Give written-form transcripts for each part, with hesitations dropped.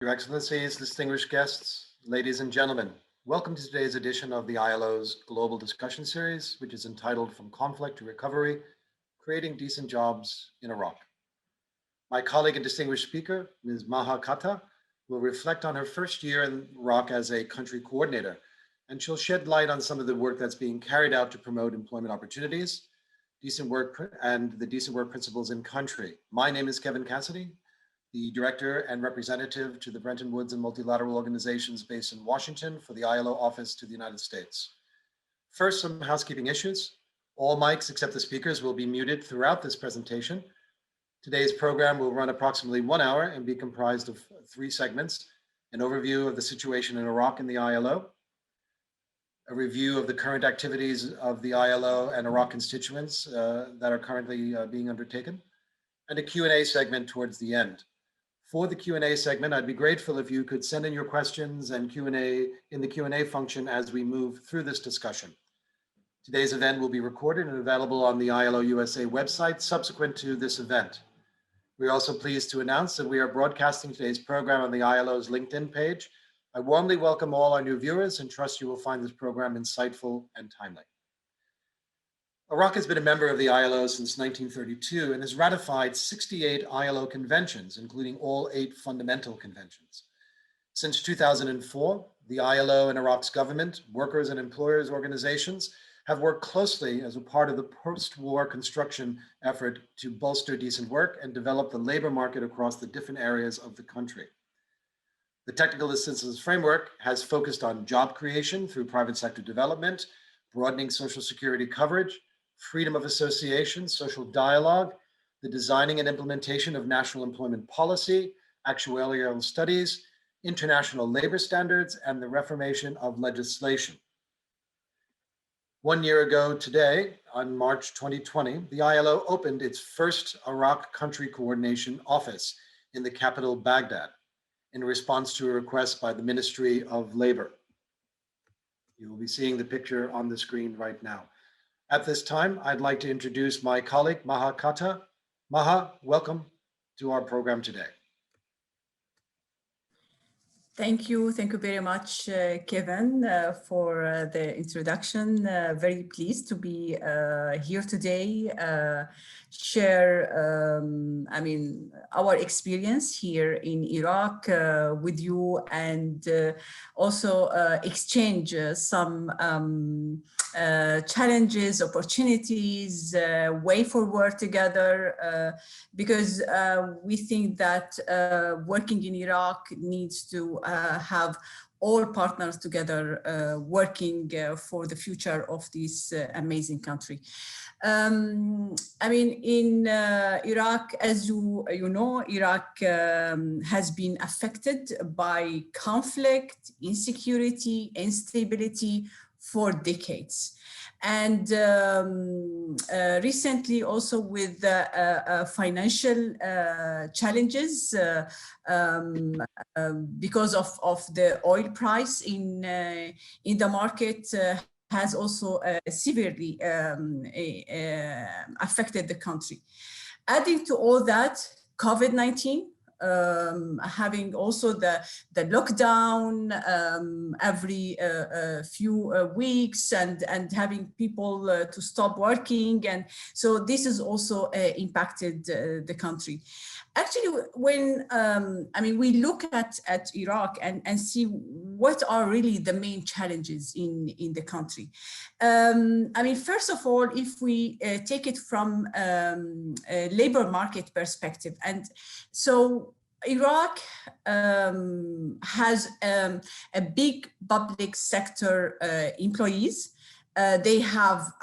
Your Excellencies, distinguished guests, ladies and gentlemen, welcome to today's edition of the ILO's Global Discussion Series, which is entitled From Conflict to Recovery, Creating Decent Jobs in Iraq. My colleague and distinguished speaker, Ms. Maha Kata, will reflect on her first year in Iraq as a country coordinator, and she'll shed light on some of the work that's being carried out to promote employment opportunities, decent work, and the decent work principles in country. My name is Kevin Cassidy, the Director and Representative to the Bretton Woods and Multilateral Organizations based in Washington for the ILO Office to the United States. First, some housekeeping issues. All mics except the speakers will be muted throughout this presentation. Today's program will run approximately 1 hour and be comprised of 3 segments: an overview of the situation in Iraq and the ILO, a review of the current activities of the ILO and Iraq constituents that are currently being undertaken, and a Q&A segment towards the end. For the Q&A segment, I'd be grateful if you could send in your questions and Q&A in the Q&A function as we move through this discussion. Today's event will be recorded and available on the ILO USA website subsequent to this event. We're also pleased to announce that we are broadcasting today's program on the ILO's LinkedIn page. I warmly welcome all our new viewers and trust you will find this program insightful and timely. Iraq has been a member of the ILO since 1932 and has ratified 68 ILO conventions, including all 8 fundamental conventions. Since 2004, the ILO and Iraq's government, workers and employers organizations have worked closely as a part of the post-war construction effort to bolster decent work and develop the labor market across the different areas of the country. The technical assistance framework has focused on job creation through private sector development, broadening social security coverage, freedom of association, social dialogue, the designing and implementation of national employment policy, actuarial studies, international labor standards, and the reformation of legislation. 1 year ago today, on March 2020, the ILO opened its first Iraq country coordination office in the capital, Baghdad, in response to a request by the Ministry of Labor. You will be seeing the picture on the screen right now. At this time, I'd like to introduce my colleague, Maha Kata. Maha, welcome to our program today. Thank you very much, Kevin, for the introduction. Very pleased to be here today, share, our experience here in Iraq with you, and also exchange some challenges, opportunities, way forward together, because we think that working in Iraq needs to have all partners together working for the future of this amazing country. In Iraq, as you know, Iraq has been affected by conflict, insecurity, instability for decades. And recently also with financial challenges because of the oil price in the market has also severely affected the country. Adding to all that, COVID-19, having also the lockdown every few weeks and having people to stop working, and so this has also impacted the country. Actually, when we look at Iraq and see what are really the main challenges in the country. First of all, if we take it from a labor market perspective, and so Iraq has a big public sector employees. They have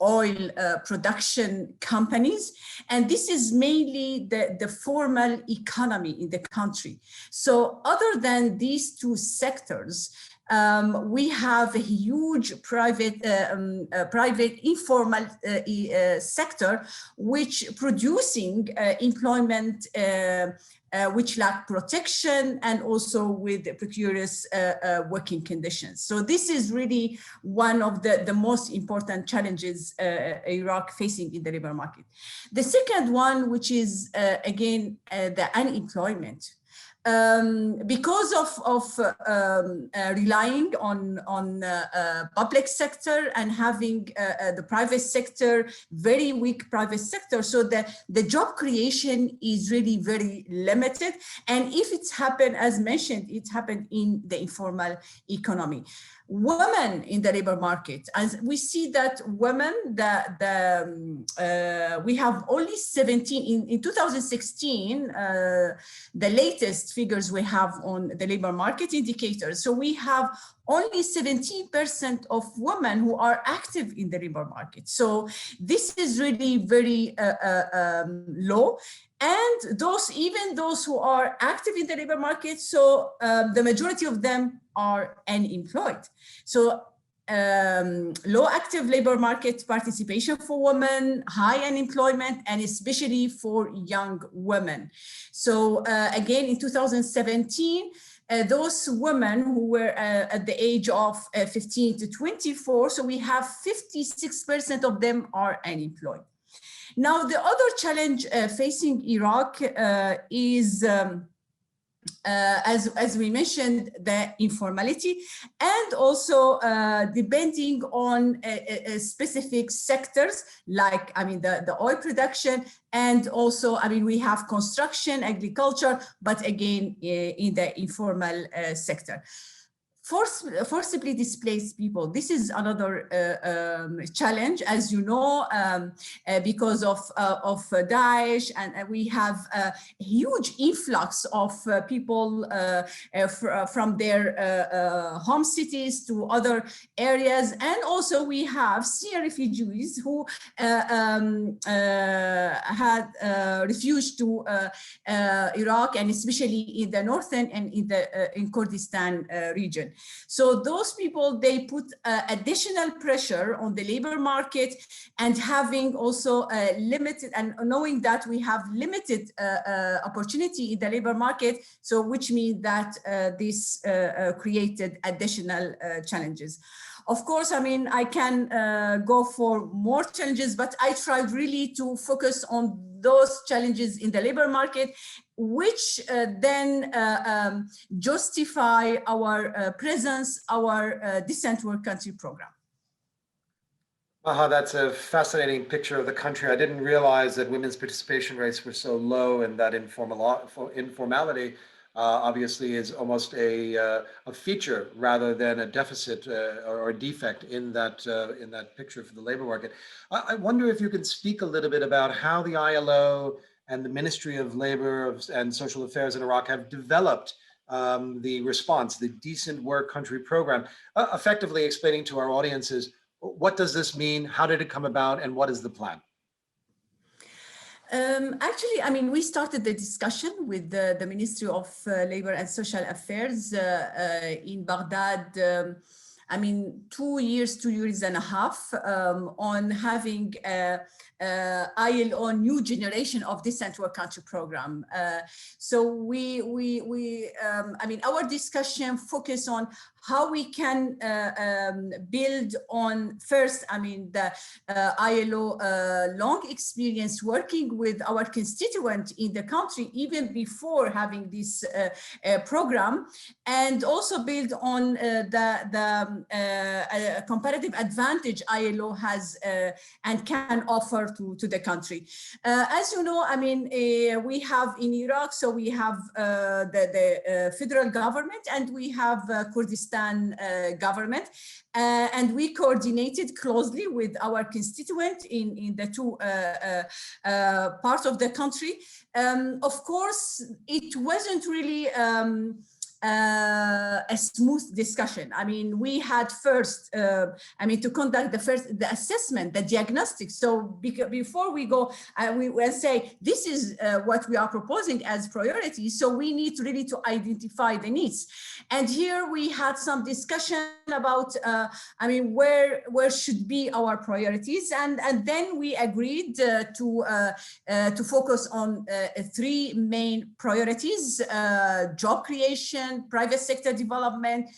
oil production companies, and this is mainly the formal economy in the country. So other than these 2 sectors, we have a huge private informal sector which producing employment which lack protection and also with precarious working conditions. So this is really one of the most important challenges Iraq facing in the labor market. The second one, which is again the unemployment. because of relying on public sector and having the private sector, very weak private sector, so the job creation is really very limited. And if it's happened, as mentioned, it happened in the informal economy. Women in the labor market, as we see that women, we have only 17 in 2016, the latest figures we have on the labor market indicators. So we have only 17% of women who are active in the labor market. So this is really very low. And even those who are active in the labor market, so the majority of them are unemployed. So low active labor market participation for women, high unemployment, and especially for young women. So again, in 2017, those women who were at the age of 15 to 24, so we have 56% of them are unemployed. Now, the other challenge facing Iraq is, as we mentioned, the informality, and also depending on specific sectors, like, the oil production, and also, we have construction, agriculture, but again, in the informal sector. Forcibly displaced people. This is another challenge, as you know, because of Daesh, and we have a huge influx of people from their home cities to other areas, and also we have Syrian refugees who had refuged to Iraq, and especially in the northern and in Kurdistan region. So those people, they put additional pressure on the labor market, and having also limited, and knowing that we have limited opportunity in the labor market, so which means that this created additional challenges. Of course, I can go for more challenges, but I tried really to focus on those challenges in the labor market, which then justify our presence, our Decent Work Country program. That's a fascinating picture of the country. I didn't realize that women's participation rates were so low, and that informality obviously is almost a feature rather than a deficit or a defect in that picture for the labor market. I wonder if you could speak a little bit about how the ILO and the Ministry of Labor and Social Affairs in Iraq have developed the response, the Decent Work Country program, effectively explaining to our audiences, what does this mean? How did it come about? And what is the plan? Actually, we started the discussion with the Ministry of Labor and Social Affairs in Baghdad, 2 years and a half, on having ILO new generation of Decent Work Country program. So our discussion focused on how we can build on first, the ILO long experience working with our constituent in the country, even before having this program, and also build on the comparative advantage ILO has and can offer to the country. As you know, we have in Iraq, so we have the federal government, and we have Kurdistan government, and we coordinated closely with our constituent in the two parts of the country. Of course, it wasn't really a smooth discussion. We had first, to conduct the assessment, the diagnostic. So before we go, we will say, this is what we are proposing as priority. So we need really to identify the needs. And here we had some discussion about, where should be our priorities. And then we agreed to focus on 3 main priorities: job creation, education, private sector development,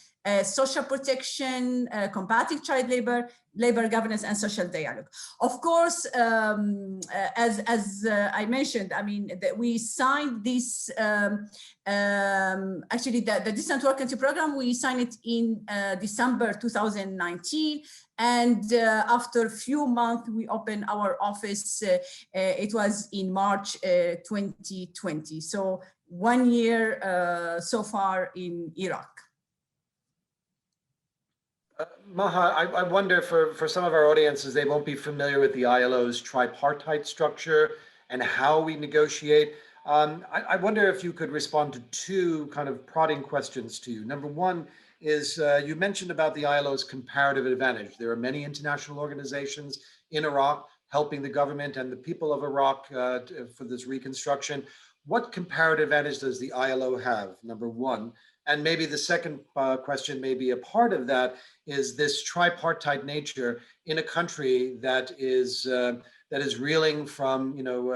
social protection, combating child labor, labor governance, and social dialogue. Of course, as I mentioned, I mean, we signed this, actually the Decent Work Country program, we signed it in December 2019. And after a few months, we opened our office. It was in March 2020. So 1 year so far in Iraq. Maha, I wonder for some of our audiences, they won't be familiar with the ILO's tripartite structure and how we negotiate. I wonder if you could respond to two kind of prodding questions to you. Number one is you mentioned about the ILO's comparative advantage. There are many international organizations in Iraq helping the government and the people of Iraq for this reconstruction. What comparative advantage does the ILO have, number one? And maybe the second question, maybe a part of that, is this tripartite nature in a country that is reeling from, you know,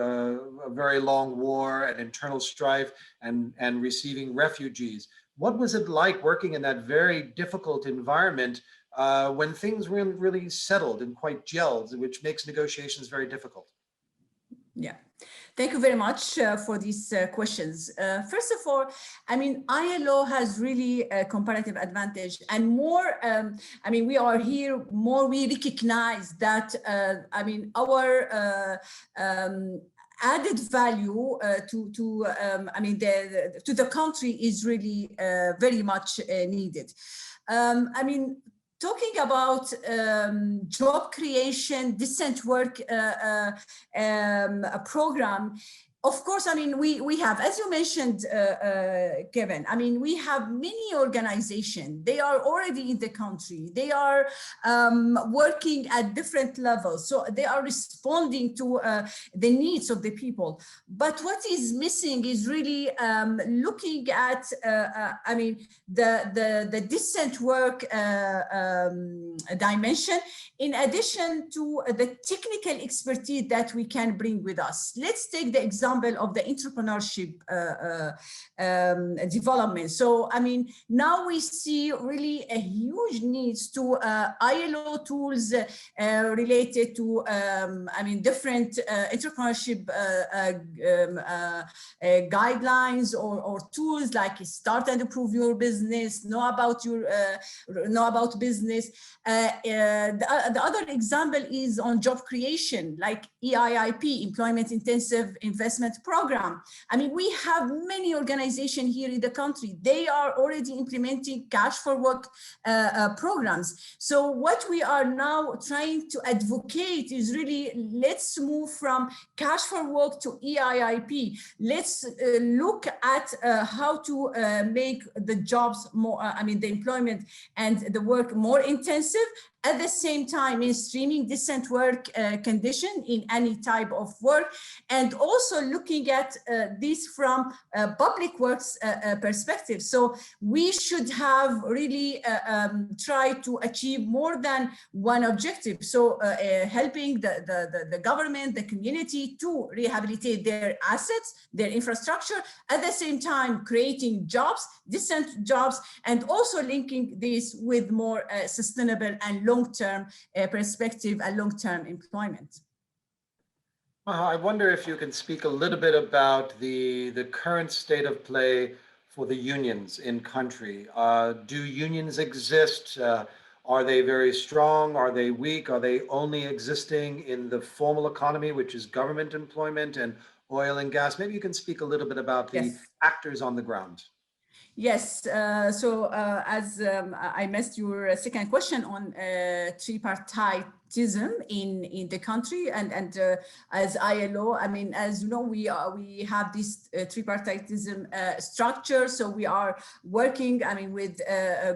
a very long war and internal strife and receiving refugees. What was it like working in that very difficult environment when things were really settled and quite gelled, which makes negotiations very difficult? Yeah, thank you very much for these questions. First of all, I mean, ILO has really a comparative advantage, and more, I mean, we are here more, we recognize that, I mean, our added value I mean, to the country is really very much needed. I mean, talking about job creation, decent work program, of course, I mean, we have, as you mentioned, Kevin, I mean, we have many organizations. They are already in the country. They are working at different levels. So they are responding to the needs of the people. But what is missing is really looking at, I mean, the decent work dimension, in addition to the technical expertise that we can bring with us. Let's take the example of the entrepreneurship development. So, I mean, now we see really a huge needs to ILO tools related to, I mean, different entrepreneurship guidelines or tools like start and improve your business, know about business. The other example is on job creation, like EIIP, Employment Intensive Investment Program. I mean, we have many organizations here in the country. They are already implementing cash for work programs. So what we are now trying to advocate is really, let's move from cash for work to EIIP. Let's look at how to make the jobs more, I mean, the employment and the work more intensive, at the same time mainstreaming decent work condition in any type of work, and also looking at this from public works perspective. So we should have really try to achieve more than one objective. So helping the government, the community to rehabilitate their assets, their infrastructure, at the same time creating jobs, decent jobs, and also linking this with more sustainable and long-term perspective and long-term employment. I wonder if you can speak a little bit about the current state of play for the unions in country. Do unions exist? Are they very strong? Are they weak? Are they only existing in the formal economy, which is government employment and oil and gas? Maybe you can speak a little bit about the actors on the ground. Yes, so as I missed your second question on tripartitism in the country, and as ILO, I mean, as you know, we have this tripartitism structure. So we are working, I mean, with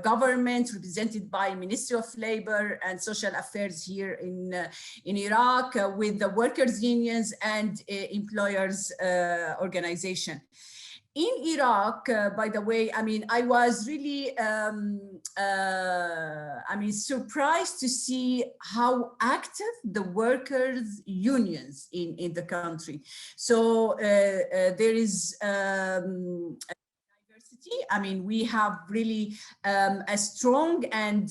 government represented by Ministry of Labor and Social Affairs here in Iraq, with the workers' unions and employers' organization. In Iraq, by the way, I mean, I was really, I mean, surprised to see how active the workers' unions in the country. So there is diversity diversity. I mean, we have really a strong and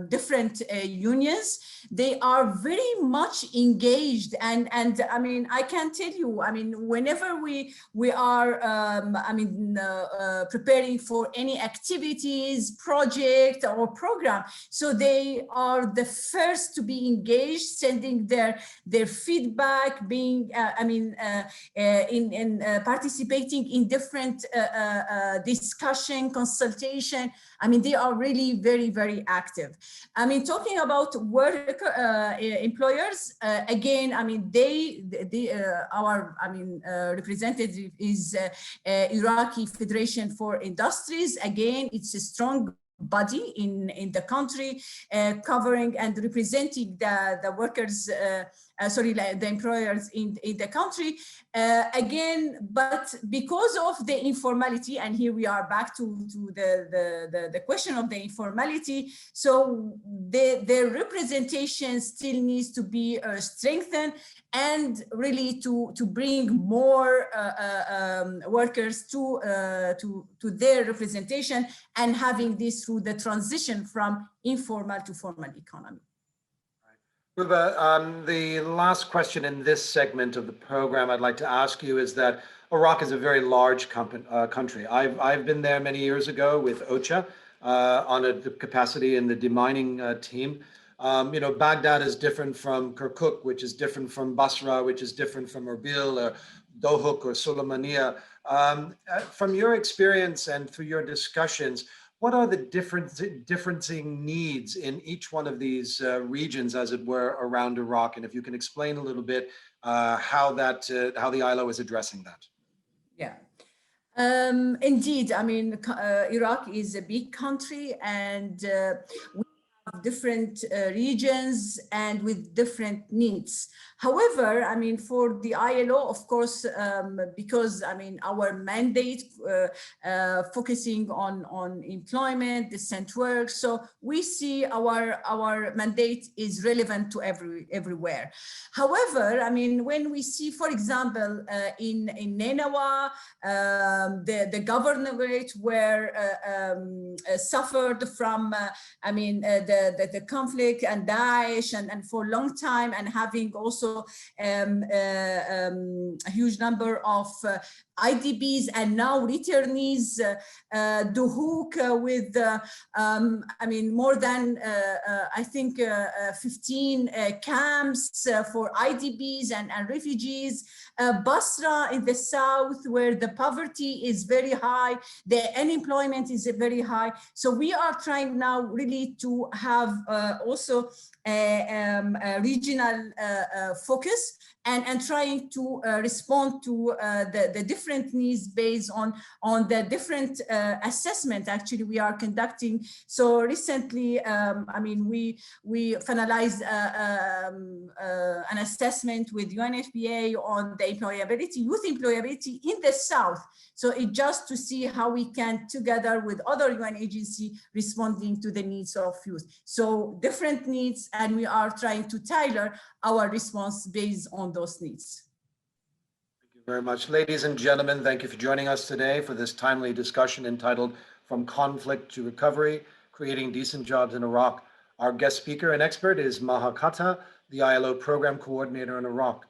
different unions. They are very much engaged, and I mean, I can tell you, I mean, whenever we are preparing for any activities, project or program, so they are the first to be engaged, sending their feedback, being participating in different discussion, consultation. I mean, they are really very, very active. I mean, talking about employers, again, I mean, our representative is Iraqi Federation for Industries. Again, it's a strong body in the country, covering and representing the workers, the employers in the country. Again, but because of the informality, and here we are back to the question of the informality, so their representation still needs to be strengthened, and really to bring more workers to their representation, and having this through the transition from informal to formal economy. Ruba, the last question in this segment of the program I'd like to ask you is that Iraq is a very large country. I've been there many years ago with OCHA on a capacity in the demining team. Baghdad is different from Kirkuk, which is different from Basra, which is different from Erbil or Dohuk or Sulaymaniyah. From your experience and through your discussions, what are the differencing needs in each one of these regions, as it were, around Iraq? And if you can explain a little bit how the ILO is addressing that. Yeah. Indeed, I mean, Iraq is a big country, and we have different regions and with different needs. However, I mean, for the ILO, of course, because I mean, our mandate focusing on employment, decent work, so we see our mandate is relevant to everywhere. However, I mean, when we see, for example, in Nineveh, the governorate were suffered from, the conflict and Daesh, and for a long time, and having also a huge number of IDPs and now returnees, Duhok with, more than, 15 camps for IDPs and refugees. Basra in the south, where the poverty is very high, the unemployment is very high. So we are trying now really to have also a regional focus, and trying to respond to the different needs based on the different assessment actually we are conducting. So recently, we finalized an assessment with UNFPA on the employability, youth employability in the South. So it just to see how we can, together with other UN agencies, responding to the needs of youth. So different needs, and we are trying to tailor our response based on those needs. Thank you very much. Ladies and gentlemen, thank you for joining us today for this timely discussion entitled From Conflict to Recovery, Creating Decent Jobs in Iraq. Our guest speaker and expert is Maha Kata, the ILO Program Coordinator in Iraq.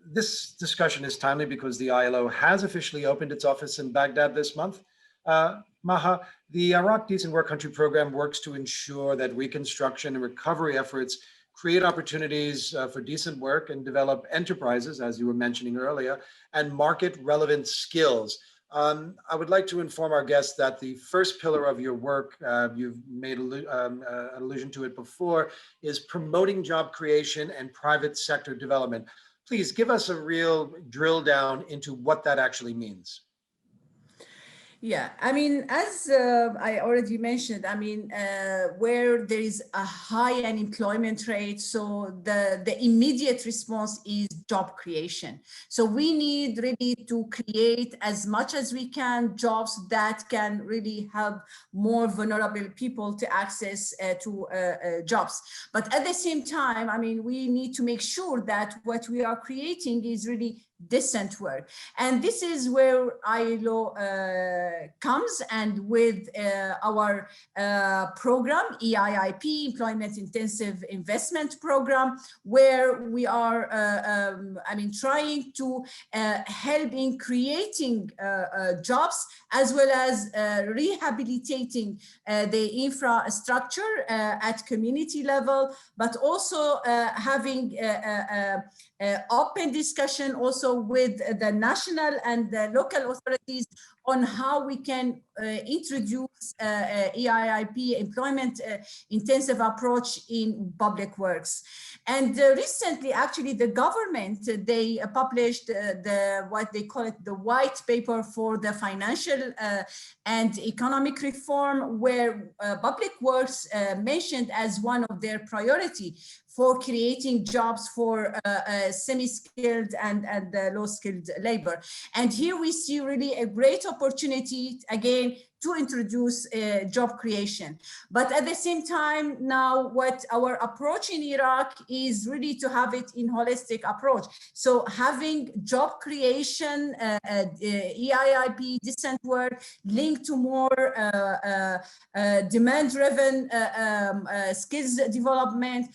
This discussion is timely because the ILO has officially opened its office in Baghdad this month. Maha, the Iraq Decent Work Country Program works to ensure that reconstruction and recovery efforts create opportunities for decent work and develop enterprises, as you were mentioning earlier, and market relevant skills. I would like to inform our guests that the first pillar of your work, you've made an allusion to it before, is promoting job creation and private sector development. Please give us a real drill down into what that actually means. Yeah, I mean, as I already mentioned, where there is a high unemployment rate, so the immediate response is job creation. So we need really to create as much as we can jobs that can really help more vulnerable people to access to jobs. But at the same time, we need to make sure that what we are creating is really decent work. And this is where ILO comes, and with our program, EIIP, Employment Intensive Investment Program, where we are, trying to help in creating jobs, as well as rehabilitating the infrastructure at community level, but also having open discussion also with the national and the local authorities on how we can introduce EIIP, employment intensive approach in public works. And recently, actually, the government, they published what they call it the white paper for the financial and economic reform, where public works mentioned as one of their priority for creating jobs for semi-skilled and low-skilled labor. And here we see really a great opportunity, again, to introduce job creation. But at the same time, now what our approach in Iraq is really to have it in holistic approach. So having job creation, EIIP, decent work, linked to more demand-driven skills development,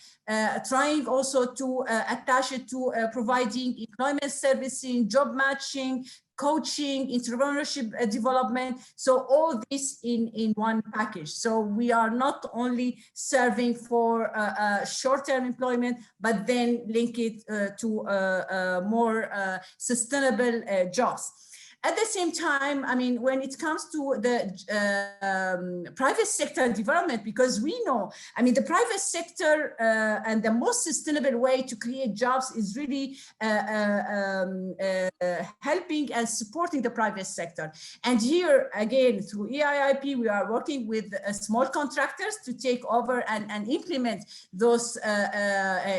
trying also to attach it to providing employment servicing, job matching, coaching, entrepreneurship development. So all this in one package. So we are not only serving for short-term employment, but then link it to more sustainable jobs. At the same time, I mean, when it comes to the private sector development, because we know, I mean, the private sector and the most sustainable way to create jobs is really helping and supporting the private sector. And here, again, through EIIP, we are working with small contractors to take over and implement those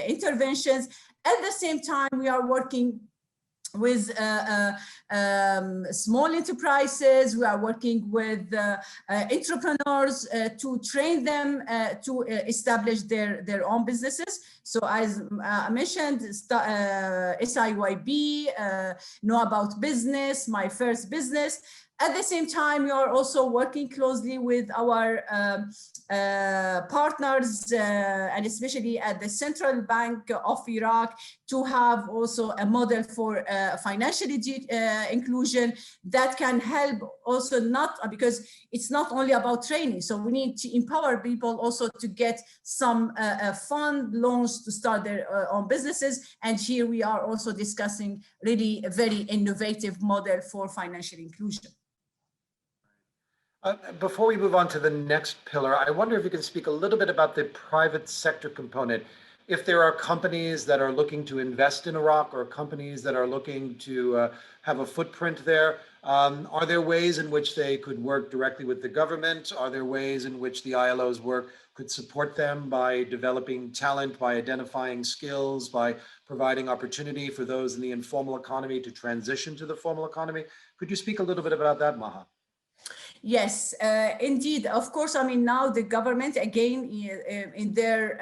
interventions. At the same time, we are working with small enterprises. We are working with entrepreneurs to train them to establish their own businesses. So as I mentioned, SIYB, Know About Business, My First Business. At the same time, we are also working closely with our partners, and especially at the Central Bank of Iraq, to have also a model for financial inclusion that can help also, not because it's not only about training. So we need to empower people also to get some fund loans to start their own businesses. And here we are also discussing really a very innovative model for financial inclusion. Before we move on to the next pillar, I wonder if you can speak a little bit about the private sector component. If there are companies that are looking to invest in Iraq, or companies that are looking to have a footprint there, are there ways in which they could work directly with the government? Are there ways in which the ILO's work could support them by developing talent, by identifying skills, by providing opportunity for those in the informal economy to transition to the formal economy? Could you speak a little bit about that, Maha? Yes, indeed. Of course, I mean, now the government, again, in their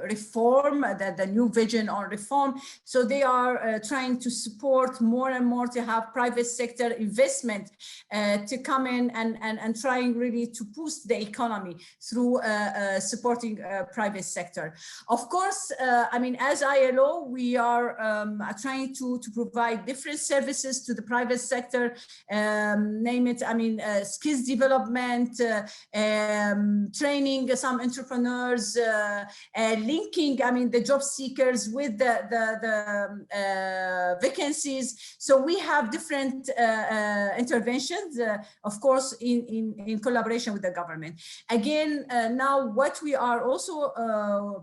reform, the new vision on reform, so they are trying to support more and more to have private sector investment to come in and trying really to boost the economy through supporting private sector. Of course, I mean, as ILO, we are trying to provide different services to the private sector, name it, I mean, skills development, training some entrepreneurs, linking, I mean, the job seekers with the vacancies. So we have different interventions, of course, in collaboration with the government. Again, now what we are also,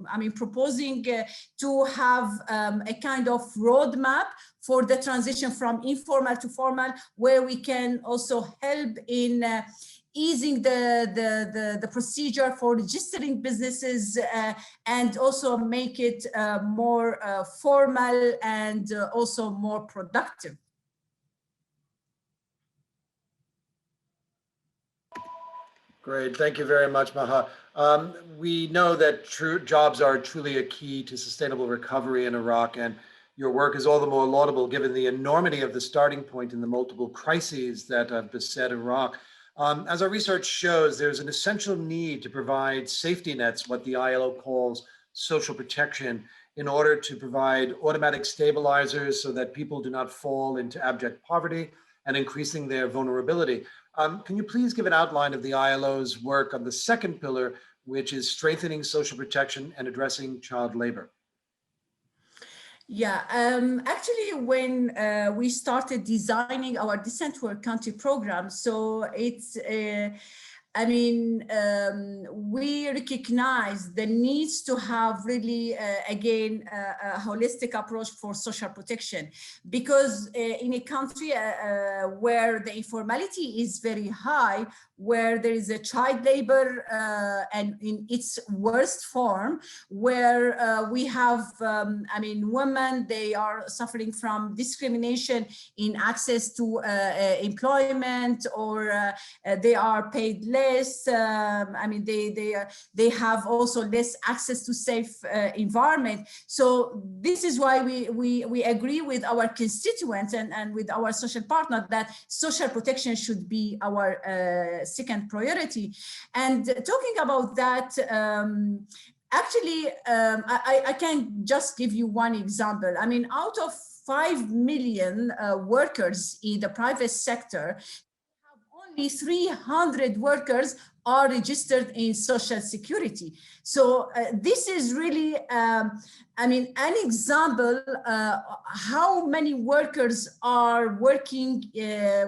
I mean, proposing to have a kind of roadmap for the transition from informal to formal, where we can also help in easing the procedure for registering businesses and also make it more formal and also more productive. Great, thank you very much, Maha. We know that jobs are truly a key to sustainable recovery in Iraq, and your work is all the more laudable given the enormity of the starting point and the multiple crises that have beset Iraq. As our research shows, there's an essential need to provide safety nets, what the ILO calls social protection, in order to provide automatic stabilizers so that people do not fall into abject poverty and increasing their vulnerability. Can you please give an outline of the ILO's work on the second pillar, which is strengthening social protection and addressing child labor? Yeah, actually, when we started designing our Descent to Our Country program, so it's, we recognize the needs to have really, again, a holistic approach for social protection, because in a country where the informality is very high, where there is a child labor and in its worst form, where we have, women, they are suffering from discrimination in access to employment, or they are paid less. They have also less access to safe environment. So this is why we agree with our constituents and with our social partner that social protection should be our second priority. And talking about that, I can just give you one example. I mean, out of 5 million workers in the private sector, only 300 workers are registered in Social Security. So this is really, an example how many workers are working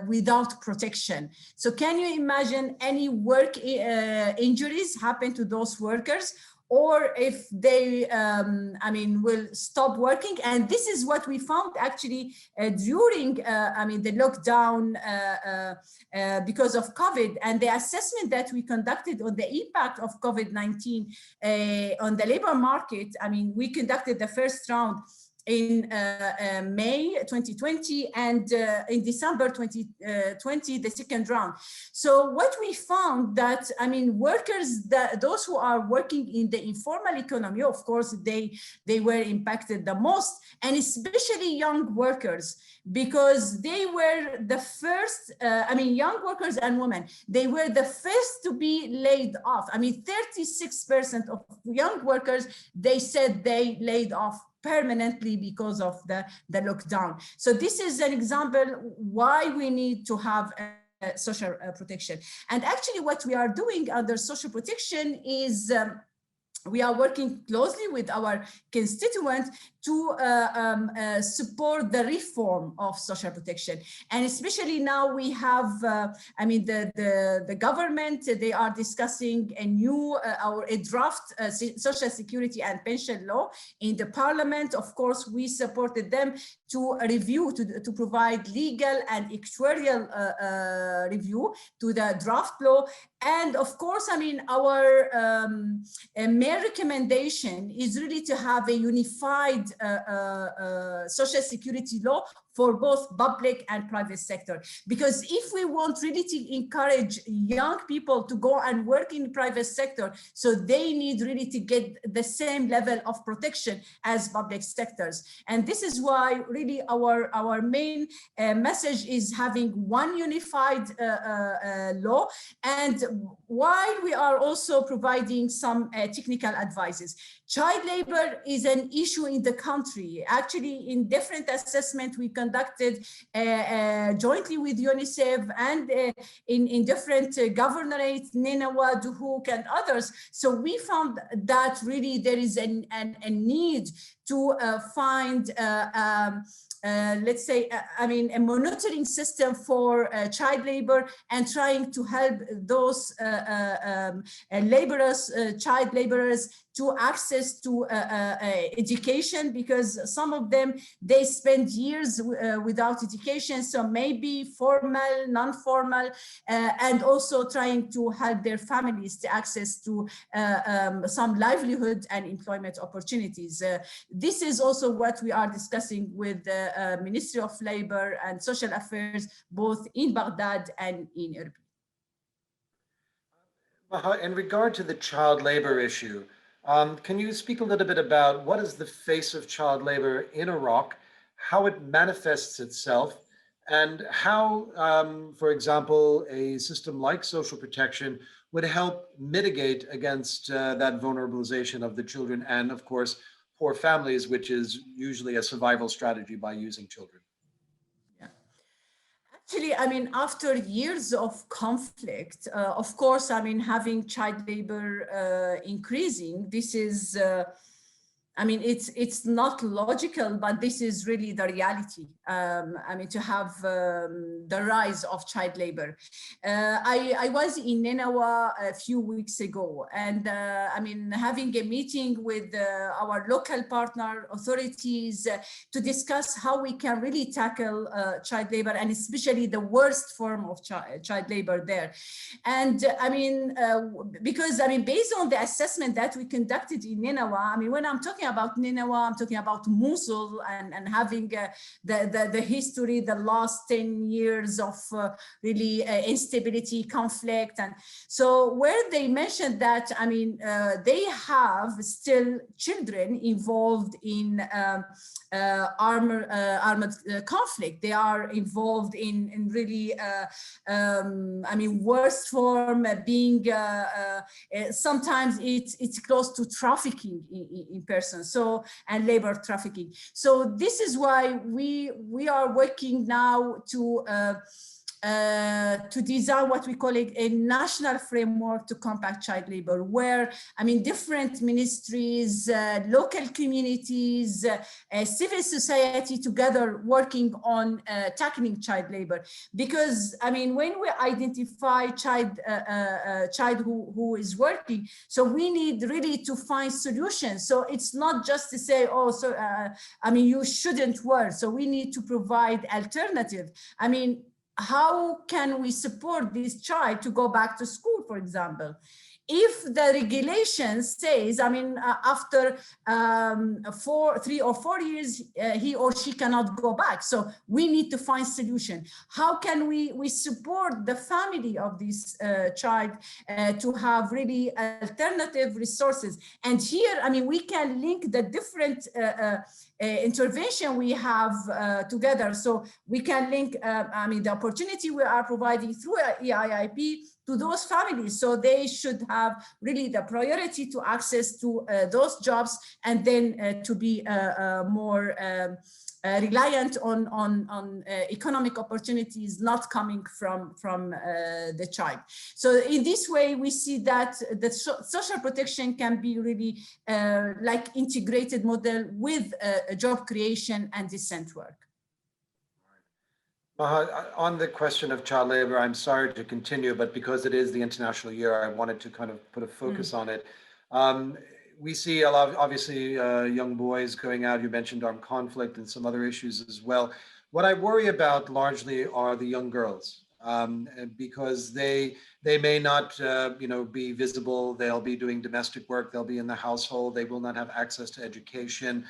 without protection. So can you imagine any work injuries happen to those workers? Or if they, will stop working. And this is what we found actually during, the lockdown because of COVID, and the assessment that we conducted on the impact of COVID-19 on the labor market. I mean, we conducted the first round in May 2020 and in December 2020, the second round. So what we found that, workers, those who are working in the informal economy, of course, they were impacted the most, and especially young workers, because they were the first, young workers and women, they were the first to be laid off. 36% of young workers, they said they laid off permanently because of the lockdown. So this is an example why we need to have social protection. And actually what we are doing under social protection is we are working closely with our constituents to support the reform of social protection. And especially now we have, the government, they are discussing a new, a draft social security and pension law in the parliament. Of course, we supported them to review, to provide legal and actuarial review to the draft law. And of course, our main recommendation is really to have a unified social security law for both public and private sector. Because if we want really to encourage young people to go and work in private sector, so they need really to get the same level of protection as public sectors. And this is why really our main message is having one unified law, and while we are also providing some technical advices. Child labor is an issue in the country. Actually, in different assessments we conducted jointly with UNICEF and in different governorates, Nineveh, Duhok, and others. So we found that really there is a need to find let's say, a monitoring system for child labor, and trying to help those laborers, child laborers, to access to education, because some of them, they spend years without education. So maybe formal, non-formal, and also trying to help their families to access to some livelihood and employment opportunities. This is also what we are discussing with the Ministry of Labor and Social Affairs, both in Baghdad and in Erbil. In regard to the child labor issue, Can you speak a little bit about what is the face of child labor in Iraq, how it manifests itself, and how, for example, a system like social protection would help mitigate against that vulnerabilization of the children and, of course, poor families, which is usually a survival strategy by using children? Yeah. Actually, I mean, after years of conflict, of course, I mean, having child labor increasing, this is I mean, it's not logical, but this is really the reality. I mean, to have the rise of child labor. I was in Nineveh a few weeks ago, and I mean, having a meeting with our local partner authorities to discuss how we can really tackle child labor, and especially the worst form of child labor there. And I mean, because I mean, based on the assessment that we conducted in Nineveh, I mean, when I'm talking about Nineveh, I'm talking about Mosul and having the history, the last 10 years of really instability, conflict. And so where they mentioned that, I mean, they have still children involved in armed conflict. They are involved in really, I mean, worst form being, sometimes it's close to trafficking in person. So, and labor trafficking. So this is why we are working now to design what we call it a national framework to combat child labor, where, I mean, different ministries, local communities, civil society together working on tackling child labor. Because, I mean, when we identify child who is working, so we need really to find solutions. So it's not just to say, oh, so, I mean, you shouldn't work. So we need to provide alternative. I mean, how can we support this child to go back to school, for example? If the regulation says, I mean, after 3 or 4 years, he or she cannot go back. So we need to find solution. How can we support the family of this child to have really alternative resources? And here, I mean, we can link the different intervention we have together. So we can link, I mean, the opportunity we are providing through EIIP to those families. So they should have really the priority to access to those jobs, and then to be more reliant on economic opportunities not coming from the child. So in this way, we see that the social protection can be really like integrated model with job creation and decent work. On the question of child labor, I'm sorry to continue, but because it is the International Year, I wanted to kind of put a focus on it. We see a lot of, obviously, young boys going out. You mentioned armed conflict and some other issues as well. What I worry about largely are the young girls, because they may not, be visible. They'll be doing domestic work. They'll be in the household. They will not have access to education.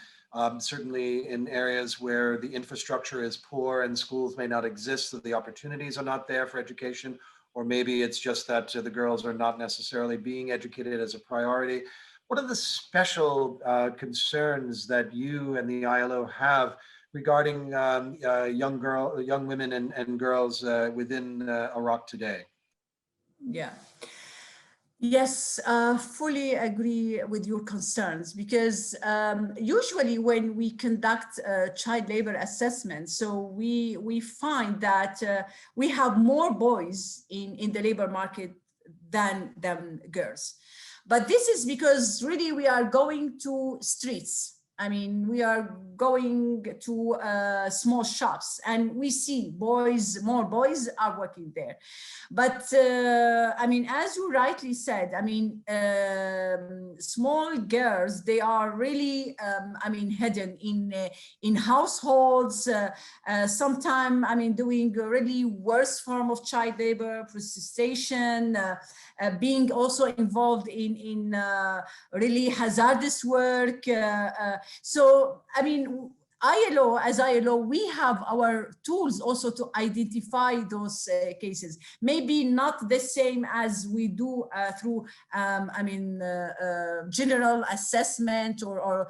Certainly in areas where the infrastructure is poor and schools may not exist, so the opportunities are not there for education, or maybe it's just that the girls are not necessarily being educated as a priority. What are the special concerns that you and the ILO have regarding young women and girls within Iraq today? Yeah. Yes, fully agree with your concerns, because usually when we conduct child labor assessments, so we find that we have more boys in the labor market than girls. But this is because really we are going to streets. I mean, we are going to small shops, and we see more boys are working there. But I mean, as you rightly said, I mean, small girls, they are really, I mean, hidden in households, sometimes, I mean, doing a really worse form of child labor, prostitution, being also involved in really hazardous work. So, I mean, as ILO, we have our tools also to identify those cases. Maybe not the same as we do through, general assessment or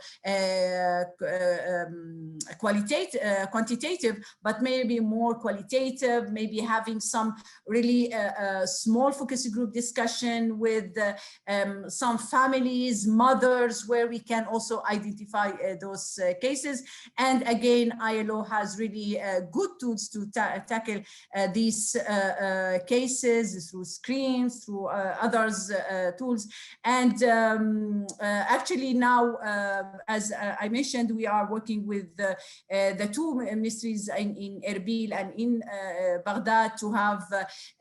quantitative, but maybe more qualitative, maybe having some really small focus group discussion with some families, mothers, where we can also identify those cases. And again, ILO has really good tools to tackle these cases through screens, through others tools. And actually now, as I mentioned, we are working with the two ministries in Erbil and in Baghdad to have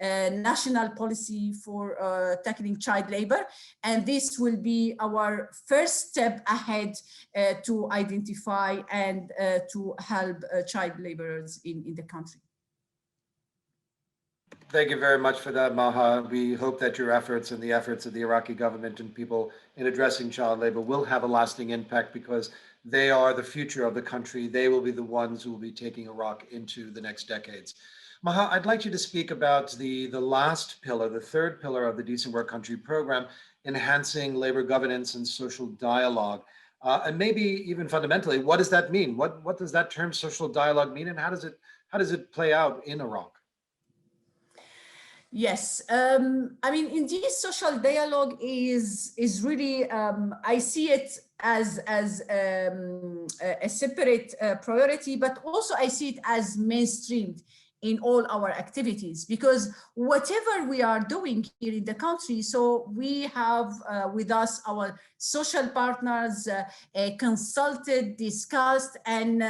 a national policy for tackling child labor. And this will be our first step ahead to identify and to help child laborers in the country. Thank you very much for that, Maha. We hope that your efforts and the efforts of the Iraqi government and people in addressing child labor will have a lasting impact, because they are the future of the country. They will be the ones who will be taking Iraq into the next decades. Maha, I'd like you to speak about the last pillar, the third pillar of the Decent Work Country program, enhancing labor governance and social dialogue. And maybe even fundamentally, what does that mean? What does that term social dialogue mean, and how does it play out in Iraq? Yes, in this social dialogue is really, I see it as a separate priority, but also I see it as mainstreamed in all our activities, because whatever we are doing here in the country, so we have with us our social partners consulted, discussed, and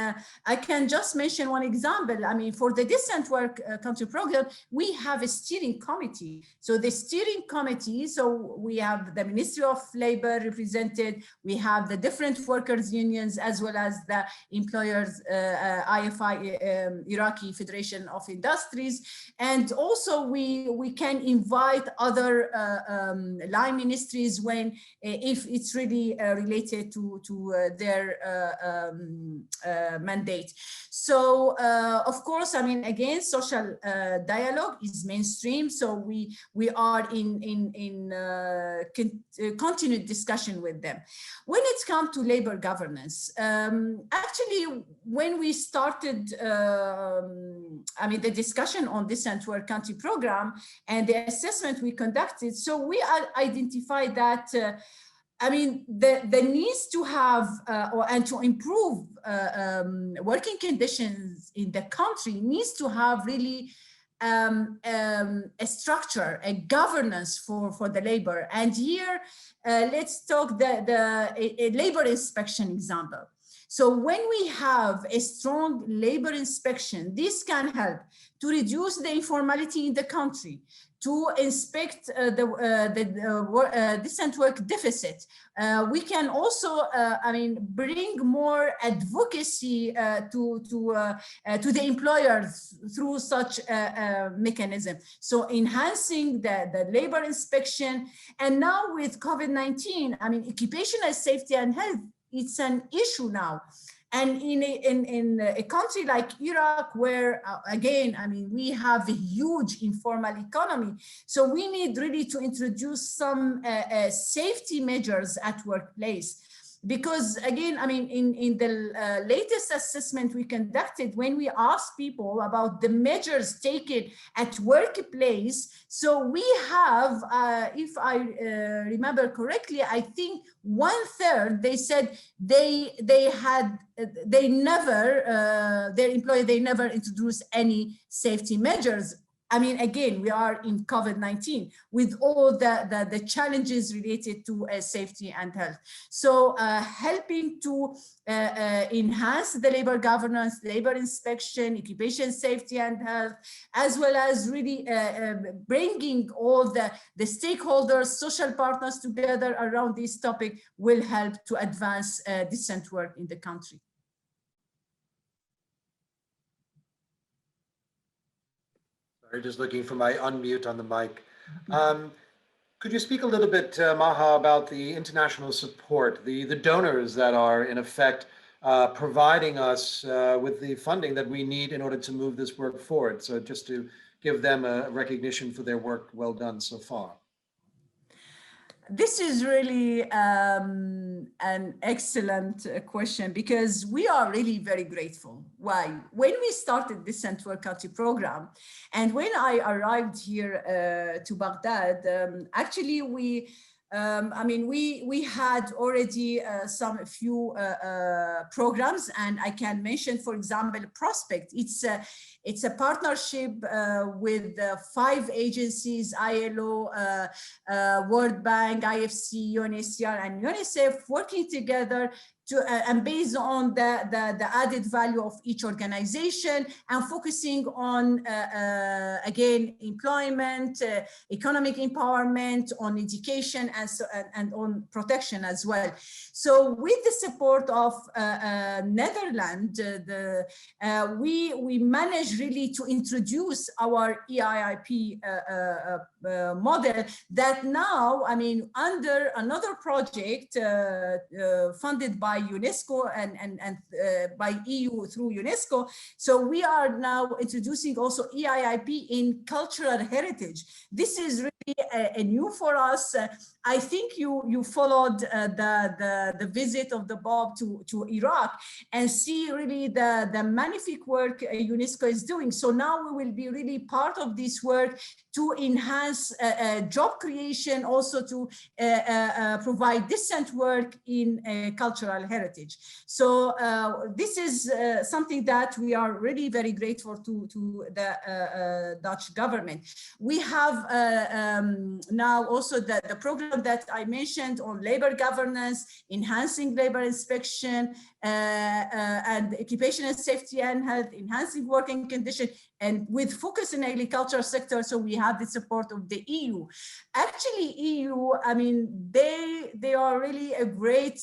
I can just mention one example. For the Decent Work Country program, we have a steering committee. So the steering committee, so we have the Ministry of Labor represented, we have the different workers unions, as well as the employers, IFI, Iraqi Federation of Industries, and also we can invite other line ministries when if it's really related to their mandate. So of course, again, social dialogue is mainstream, so we are in continued discussion with them. When it comes to labor governance, actually, when we started the discussion on Decent Work Country program and the assessment we conducted, so we identified that the needs to have and to improve working conditions in the country needs to have really a structure, a governance for the labor. And here, let's talk a labor inspection example. So when we have a strong labor inspection, this can help to reduce the informality in the country, to inspect the decent work deficit. We can also, bring more advocacy to the employers through such a mechanism. So enhancing the labor inspection. And now with COVID-19, occupational safety and health, it's an issue now. And in a country like Iraq, where again, we have a huge informal economy, so we need really to introduce some safety measures at workplace. Because again, in the latest assessment we conducted, when we asked people about the measures taken at workplace, so we have, if I remember correctly, I think 1/3, they said their employer, they never introduced any safety measures. Again, we are in COVID-19 with all the challenges related to safety and health. So helping to enhance the labor governance, labor inspection, occupation safety and health, as well as really bringing all the stakeholders, social partners together around this topic will help to advance decent work in the country. Sorry, just looking for my unmute on the mic. Could you speak a little bit, Maha, about the international support, the donors that are in effect providing us with the funding that we need in order to move this work forward. So just to give them a recognition for their work well done so far. This is really an excellent question, because we are really very grateful. Why? When we started this Third Country program, and when I arrived here to Baghdad, actually we had already some few programs, and I can mention, for example, Prospect. It's a partnership with 5 agencies: ILO, World Bank, IFC, UNHCR, and UNICEF, working together and based on the added value of each organization, and focusing on, again, employment, economic empowerment, on education, and on protection as well. So with the support of Netherlands, we managed really to introduce our EIIP model that now, under another project funded by UNESCO and by EU through UNESCO. So we are now introducing also EIIP in cultural heritage. This is really a new for us. I think you followed the visit of the Bob to Iraq, and see really the magnific work UNESCO is doing. So now we will be really part of this work to enhance job creation, also to provide decent work in cultural heritage. So this is something that we are really very grateful to the Dutch government. We have now also the program that I mentioned on labor governance, enhancing labor inspection, and occupational safety and health, enhancing working conditions, and with focus in agriculture sector. So we have the support of the EU. Actually, EU, they are really a great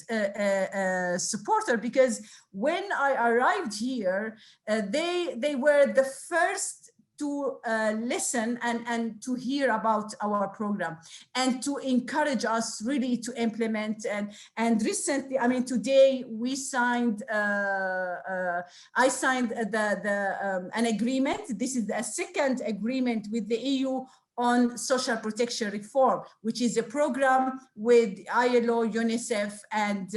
supporter, because when I arrived here, they were the first to listen and to hear about our program, and to encourage us really to implement. And recently, today we signed, I signed an agreement. This is a second agreement with the EU on social protection reform, which is a program with ILO, UNICEF, and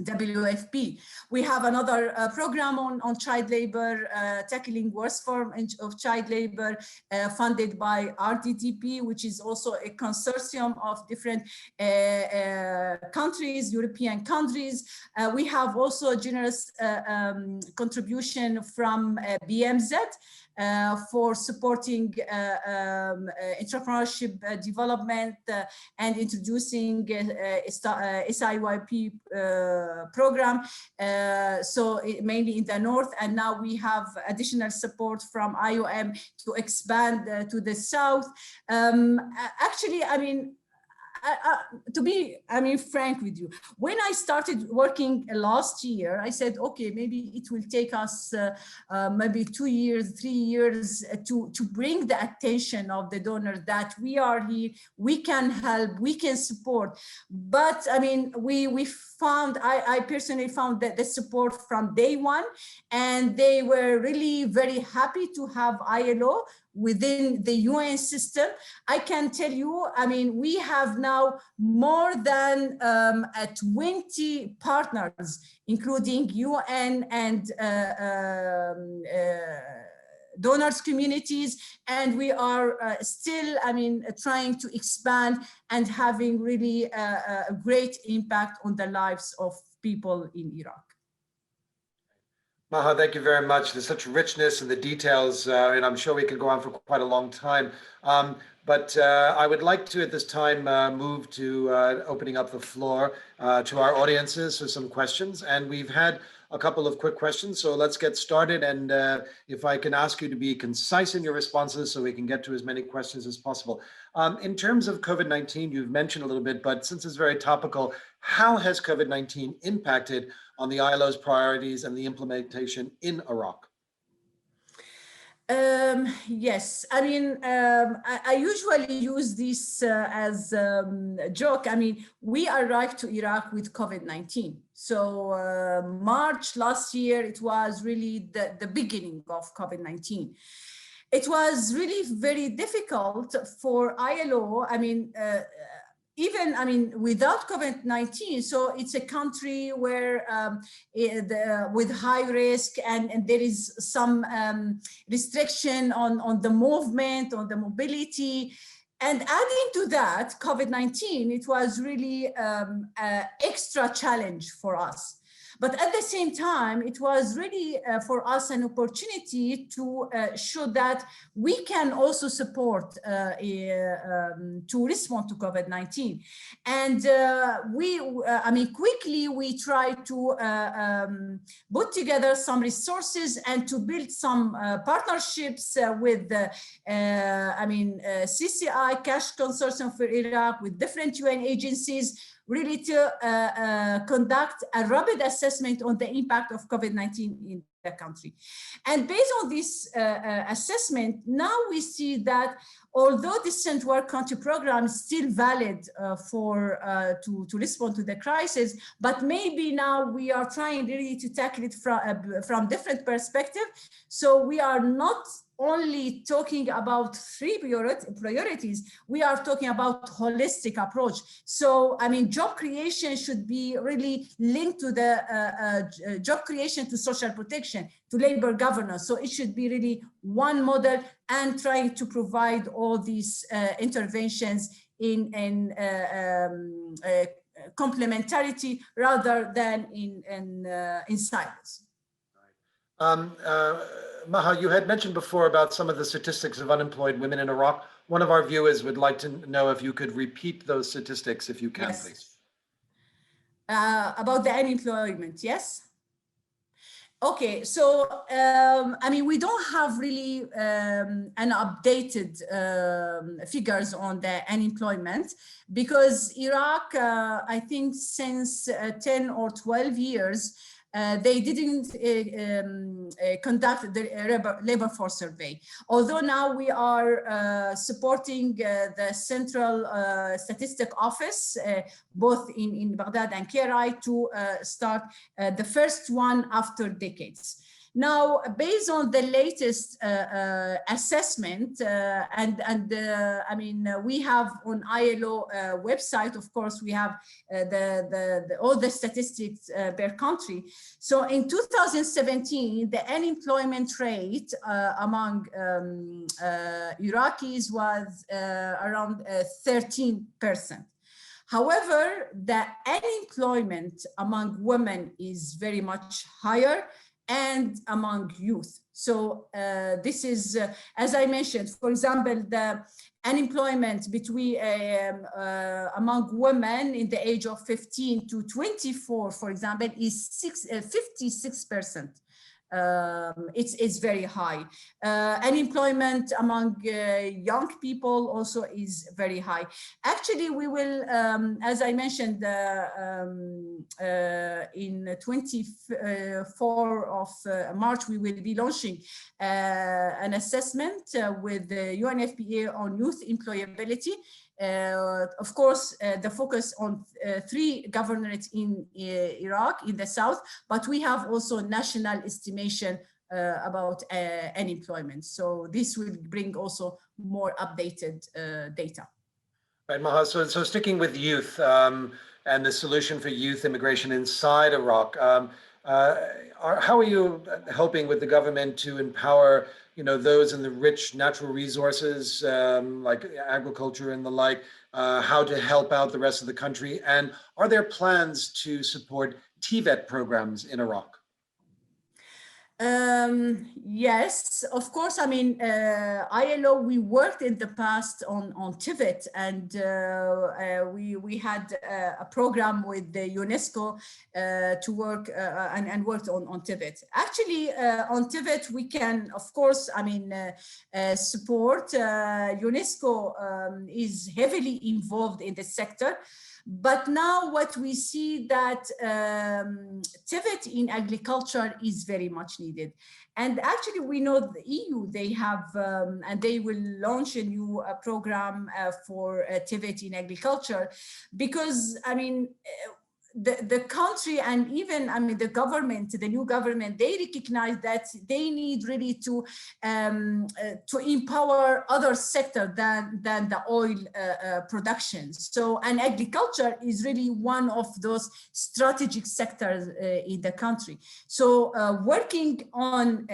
WFP. We have another program on child labor, tackling worst form of child labor, funded by RDTP, which is also a consortium of different countries, European countries. We have also a generous contribution from BMZ, for supporting entrepreneurship development and introducing SIYP program, so mainly in the north. And now we have additional support from IOM to expand to the south. Actually, to be frank with you, when I started working last year, I said, okay, maybe it will take us maybe 2 years, 3 years to bring the attention of the donors that we are here, we can help, we can support. But we found, I personally found that the support from day one, and they were really very happy to have ILO within the UN system. I can tell you, we have now more than 20 partners, including UN and donors communities, and we are still trying to expand and having really a great impact on the lives of people in Iraq. Maha, thank you very much. There's such richness in the details, and I'm sure we can go on for quite a long time. But I would like to, at this time, move to opening up the floor to our audiences for some questions. And we've had a couple of quick questions, so let's get started. And if I can ask you to be concise in your responses so we can get to as many questions as possible. In terms of COVID-19, you've mentioned a little bit, but since it's very topical, how has COVID-19 impacted on the ILO's priorities and the implementation in Iraq? Yes, I mean, I usually use this as a joke. I mean, we arrived to Iraq with COVID-19. So March last year, it was really the beginning of COVID-19. It was really very difficult for ILO. I mean, even, I mean, without COVID-19, so it's a country where with high risk and there is some restriction on the movement, on the mobility. And adding to that, COVID-19, it was really an extra challenge for us. But at the same time, it was really for us an opportunity to show that we can also support to respond to COVID-19. And I mean, quickly we tried to put together some resources and to build some partnerships with, I mean, CCI, Cash Consortium for Iraq, with different UN agencies, really to conduct a rapid assessment on the impact of COVID-19 in the country. And based on this assessment, now we see that although the Central Country Program is still valid to respond to the crisis, but maybe now we are trying really to tackle it from different perspective. So we are not only talking about three priorities, we are talking about holistic approach. So, I mean, job creation should be really linked to the job creation, to social protection, to labor governance. So it should be really one model and trying to provide all these interventions in complementarity rather than in silos. Maha, you had mentioned before about some of the statistics of unemployed women in Iraq. One of our viewers would like to know if you could repeat those statistics, if you can, yes. Please. About the unemployment, yes? Okay, so I mean, we don't have really an updated figures on the unemployment because Iraq, I think since 10 or 12 years, they didn't conduct the labor force survey. Although now we are supporting the Central Statistic Office, both in Baghdad and Kerai, to start the first one after decades. Now, based on the latest assessment, I mean, we have on ILO website, of course, we have all the statistics per country. So in 2017, the unemployment rate among Iraqis was around 13%. However, the unemployment among women is very much higher, and among youth. So this is, as I mentioned, for example, the unemployment between among women in the age of 15 to 24, for example, is 56%. It's very high. Unemployment among young people also is very high. Actually, we will, as I mentioned, in 24 of March, we will be launching an assessment with the UNFPA on youth employability. Of course, the focus on three governorates in Iraq, in the south, but we have also national estimation about unemployment. So this will bring also more updated data. Right, Maha, so sticking with youth and the solution for youth immigration inside Iraq, how are you helping with the government to empower those in the rich natural resources like agriculture and the like, how to help out the rest of the country? And are there plans to support TVET programs in Iraq? Yes, of course. I mean, ILO, we worked in the past on TVET, and we had a program with the UNESCO to work and worked on TVET. Actually, on TVET, we can, of course, I mean, support. UNESCO is heavily involved in the sector. But now what we see that pivot in agriculture is very much needed. And actually, we know the EU, they have, and they will launch a new program for pivot in agriculture, because, I mean, the country and even, I mean, the government, the new government, they recognize that they need really to empower other sector than the oil production. So, and agriculture is really one of those strategic sectors in the country. So working on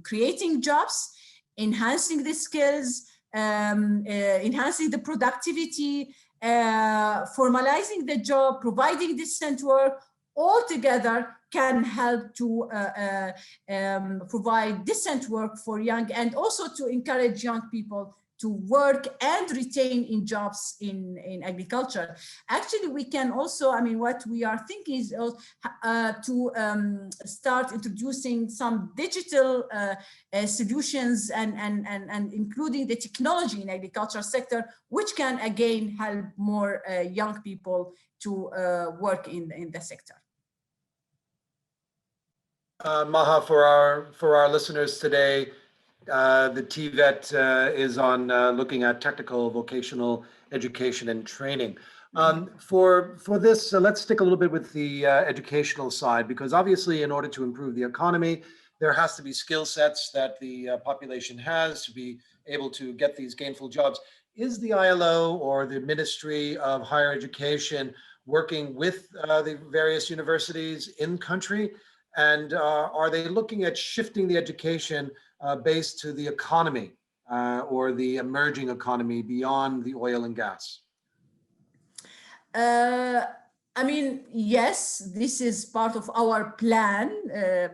creating jobs, enhancing the skills, enhancing the productivity, formalizing the job, providing decent work, all together can help to provide decent work for young, and also to encourage young people to work and retain in jobs in agriculture. Actually, we can also, I mean, what we are thinking is to start introducing some digital solutions and including the technology in agriculture sector, which can again help more young people to work in the sector. Maha, for our listeners today, the TVET is on looking at technical vocational education and training. For this, let's stick a little bit with the educational side, because obviously in order to improve the economy, there has to be skill sets that the population has to be able to get these gainful jobs. Is the ILO or the Ministry of Higher Education working with the various universities in country? And are they looking at shifting the education based to the economy or the emerging economy beyond the oil and gas? I mean, yes, this is part of our plan,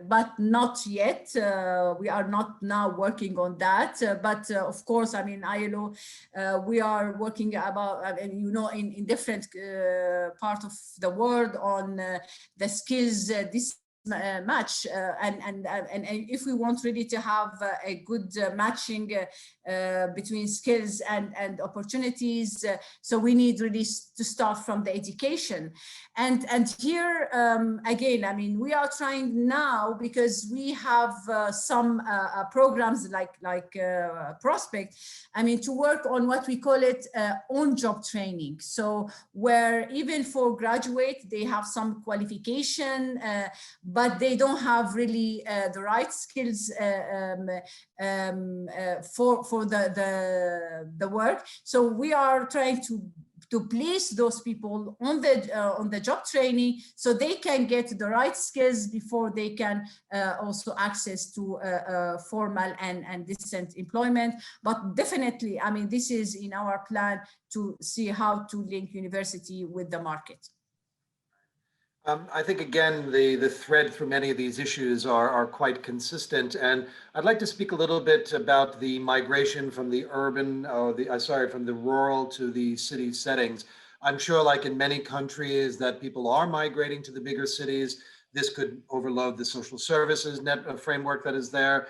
but not yet. We are not now working on that. But of course, I mean, ILO, we are working about, and you know, in different part of the world on the skills this match, and if we want really to have a good matching between skills and opportunities, so we need really to start from the education. And here again, I mean, we are trying now, because we have some programs like Prospect, I mean, to work on what we call it on-job training. So where even for graduate, they have some qualification, but they don't have really the right skills for the work. So we are trying to place those people on the job training, so they can get the right skills before they can also access to formal and decent employment. But definitely, I mean, this is in our plan to see how to link university with the market. I think, again, the thread through many of these issues are quite consistent. And I'd like to speak a little bit about the migration from the urban, or from the rural to the city settings. I'm sure, like in many countries, that people are migrating to the bigger cities. This could overload the social services net framework that is there.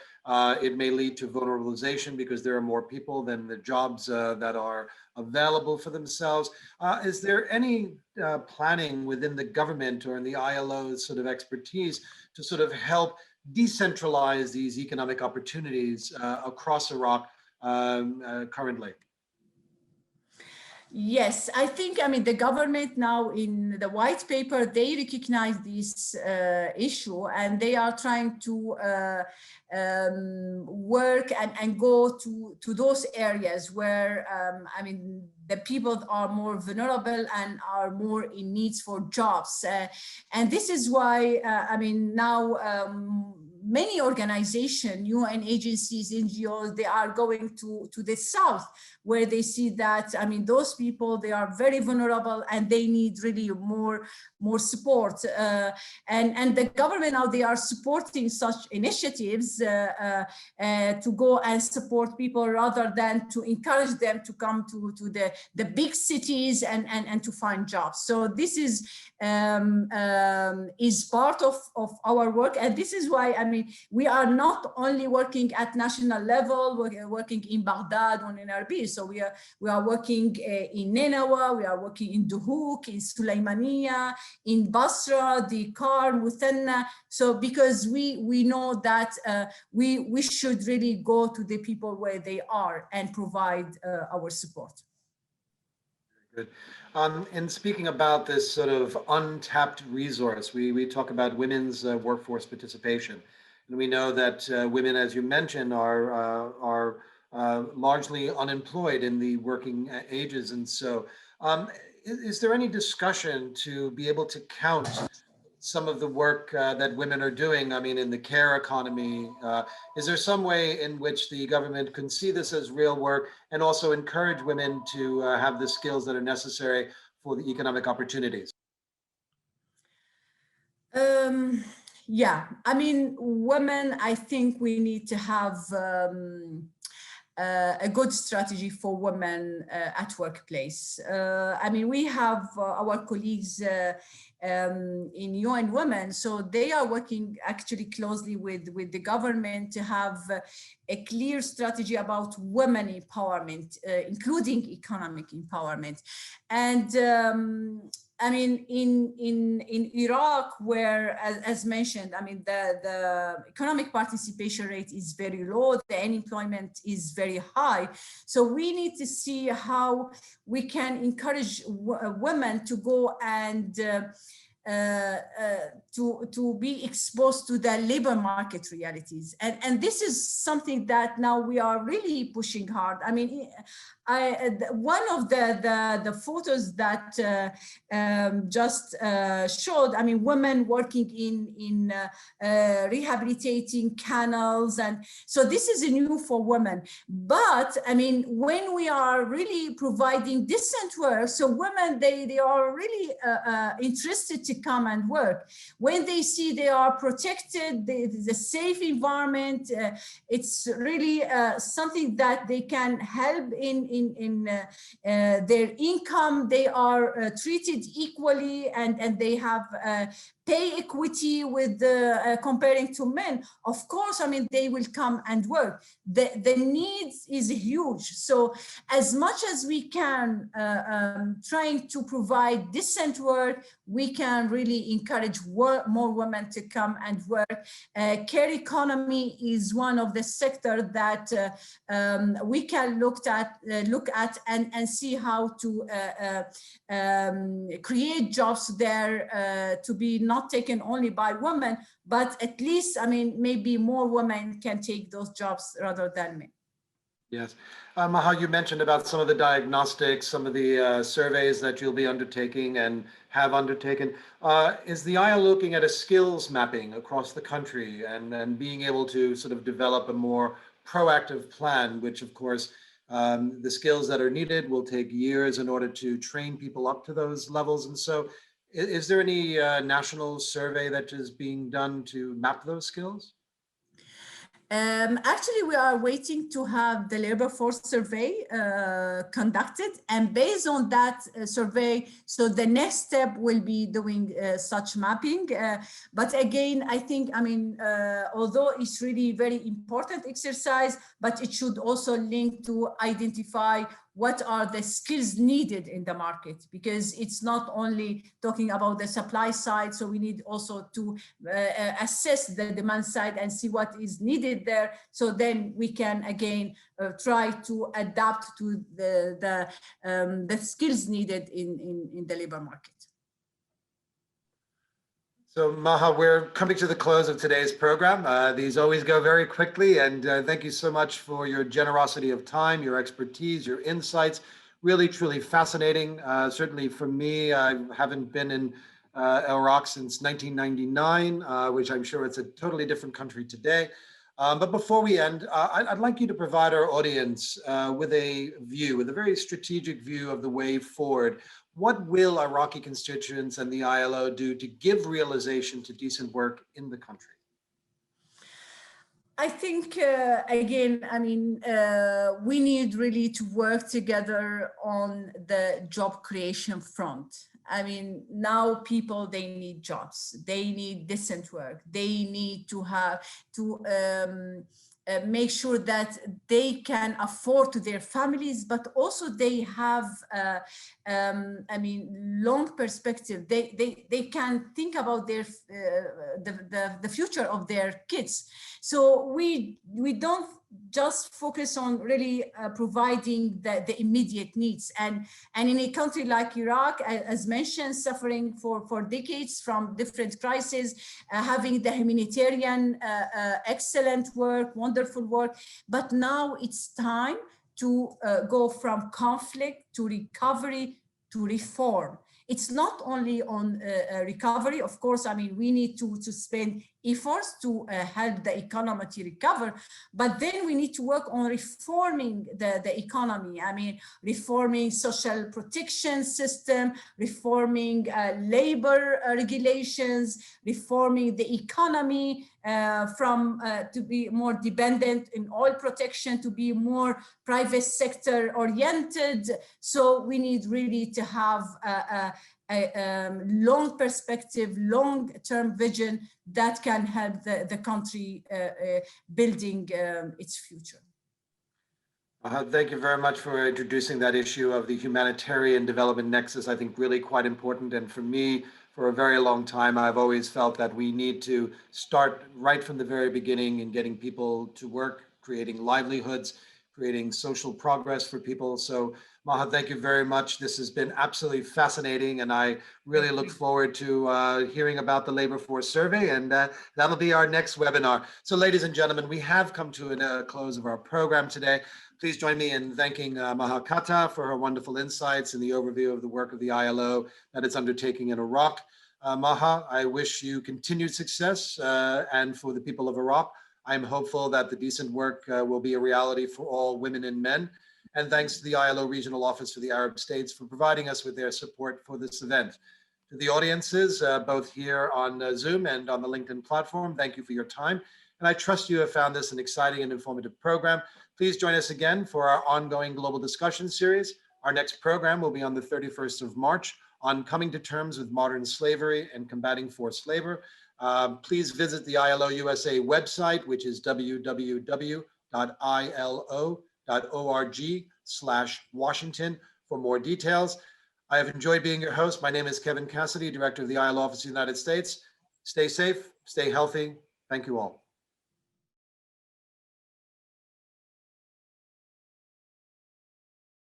It may lead to vulnerabilization because there are more people than the jobs that are available for themselves. Is there any planning within the government or in the ILO's sort of expertise to sort of help decentralize these economic opportunities across Iraq currently? Yes, I think, I mean, the government now in the white paper, they recognize this issue, and they are trying to work and go to those areas where, I mean, the people are more vulnerable and are more in needs for jobs. And this is why, I mean, now many organizations, UN agencies, NGOs, they are going to the south, where they see that, I mean, those people, they are very vulnerable and they need really more support. And the government now, they are supporting such initiatives to go and support people rather than to encourage them to come to the big cities and to find jobs. So this is part of our work. And this is why, I mean, mean, we are not only working at national level, we're working in Baghdad or in Erbil. So we are working in Nineveh, we are working in Duhok, in Sulaimania, in Basra, Dikar, Muthanna. So because we know that we should really go to the people where they are and provide our support. Good. And speaking about this sort of untapped resource, we talk about women's workforce participation. And we know that women, as you mentioned, are largely unemployed in the working ages. And so is there any discussion to be able to count some of the work that women are doing? I mean, in the care economy, is there some way in which the government can see this as real work and also encourage women to have the skills that are necessary for the economic opportunities? Yeah, I mean, women, I think we need to have a good strategy for women at workplace. I mean, we have our colleagues in UN Women, so they are working actually closely with the government to have a clear strategy about women empowerment, including economic empowerment. And I mean, in Iraq, where, as mentioned, I mean, the economic participation rate is very low, the unemployment is very high. So we need to see how we can encourage women to go and to be exposed to the labor market realities. And this is something that now we are really pushing hard. I mean, one of the photos that just showed, I mean, women working in rehabilitating canals. And so this is new for women. But I mean, when we are really providing decent work, so women, they are really interested to come and work. When they see they are protected, the safe environment, it's really something that they can help in their income. They are treated equally, and they have pay equity with comparing to men. Of course, I mean, they will come and work. The needs is huge. So as much as we can trying to provide decent work, we can really encourage more women to come and work. Care economy is one of the sector that we can look at and see how to create jobs there to be not taken only by women, but at least, I mean, maybe more women can take those jobs rather than men. Yes. How you mentioned about some of the diagnostics, some of the surveys that you'll be undertaking and have undertaken. Is the ILO looking at a skills mapping across the country and being able to sort of develop a more proactive plan, which of course, the skills that are needed will take years in order to train people up to those levels. And so is there any national survey that is being done to map those skills? Actually, we are waiting to have the labor force survey conducted, and based on that survey, so the next step will be doing such mapping. But again, I think, I mean, although it's really very important exercise, but it should also link to identify what are the skills needed in the market, because it's not only talking about the supply side. So we need also to assess the demand side and see what is needed there. So then we can again try to adapt to the skills needed in the labor market. So Maha, we're coming to the close of today's program. These always go very quickly, and thank you so much for your generosity of time, your expertise, your insights. Really, truly fascinating. Certainly for me, I haven't been in Iraq since 1999, which I'm sure it's a totally different country today. But before we end, I'd like you to provide our audience with a view, with a very strategic view of the way forward. What will Iraqi constituents and the ILO do to give realization to decent work in the country? I think, again, I mean, we need really to work together on the job creation front. I mean, now people, they need jobs, they need decent work, they need to have to make sure that they can afford to their families, but also they have, I mean, long perspective. They can think about their the future of their kids. So we don't just focus on really providing the immediate needs. And in a country like Iraq, as mentioned, suffering for decades from different crises, having the humanitarian excellent work, wonderful work, but now it's time to go from conflict to recovery to reform. It's not only on recovery, of course. I mean, we need to spend efforts to help the economy to recover, but then we need to work on reforming the economy. I mean, reforming social protection system, reforming labor regulations, reforming the economy from to be more dependent in oil protection to be more private sector oriented. So we need really to have a long perspective, long-term vision that can help the country building its future. Thank you very much for introducing that issue of the humanitarian development nexus. I think really quite important. And for me, for a very long time, I've always felt that we need to start right from the very beginning in getting people to work, creating livelihoods, creating social progress for people. So Maha, thank you very much. This has been absolutely fascinating, and I really look forward to hearing about the labor force survey, and that'll be our next webinar. So ladies and gentlemen, we have come to a close of our program today. Please join me in thanking Maha Kata for her wonderful insights and the overview of the work of the ILO that it's undertaking in Iraq. Maha, I wish you continued success, and for the people of Iraq, I'm hopeful that the decent work will be a reality for all women and men. And thanks to the ILO Regional Office for the Arab States for providing us with their support for this event. To the audiences, both here on Zoom and on the LinkedIn platform, thank you for your time. And I trust you have found this an exciting and informative program. Please join us again for our ongoing global discussion series. Our next program will be on the 31st of March on coming to terms with modern slavery and combating forced labor. Please visit the ILO USA website, which is www.ilo.org/Washington for more details. I have enjoyed being your host. My name is Kevin Cassidy, Director of the ILO Office of the United States. Stay safe, stay healthy. Thank you all.